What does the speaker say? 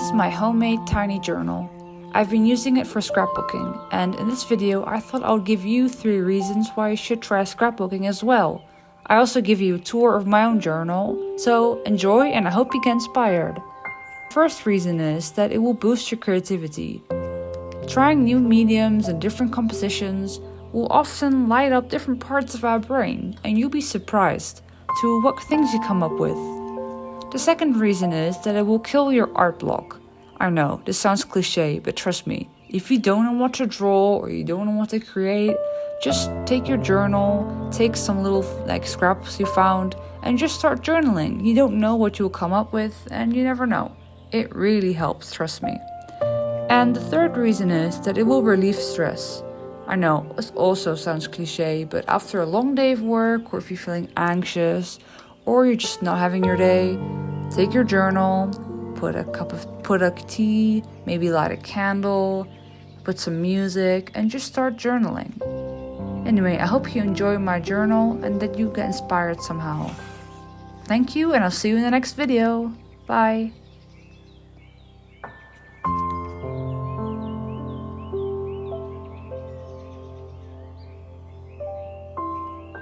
is my homemade tiny journal. I've been using it for scrapbooking, and in this video I thought I would give you 3 reasons why you should try scrapbooking as well. I also give you a tour of my own journal, so enjoy and I hope you get inspired. First reason is that it will boost your creativity. Trying new mediums and different compositions will often light up different parts of our brain, and you'll be surprised to what things you come up with. The second reason is that it will kill your art block. I know, this sounds cliche, but trust me, if you don't know what to draw or you don't know what to create, just take your journal, take some little scraps you found, and just start journaling. You don't know what you'll come up with, and you never know. It really helps, trust me. And the third reason is that it will relieve stress. I know, this also sounds cliche, but after a long day of work, or if you're feeling anxious, or you're just not having your day, take your journal, put a tea, maybe light a candle, put some music, and just start journaling. Anyway, I hope you enjoy my journal and that you get inspired somehow. Thank you, and I'll see you in the next video. Bye.